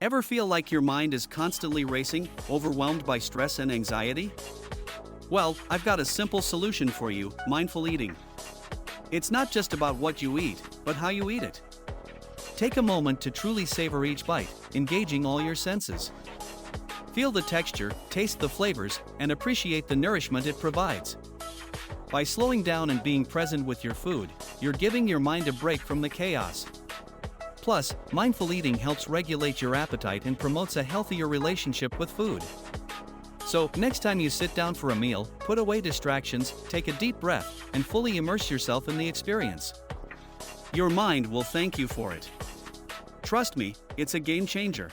Ever feel like your mind is constantly racing, overwhelmed by stress and anxiety? Well, I've got a simple solution for you: mindful eating. It's not just about what you eat, but how you eat it. Take a moment to truly savor each bite, engaging all your senses. Feel the texture, taste the flavors, and appreciate the nourishment it provides. By slowing down and being present with your food, you're giving your mind a break from the chaos. Plus, mindful eating helps regulate your appetite and promotes a healthier relationship with food. So, next time you sit down for a meal, put away distractions, take a deep breath, and fully immerse yourself in the experience. Your mind will thank you for it. Trust me, it's a game changer.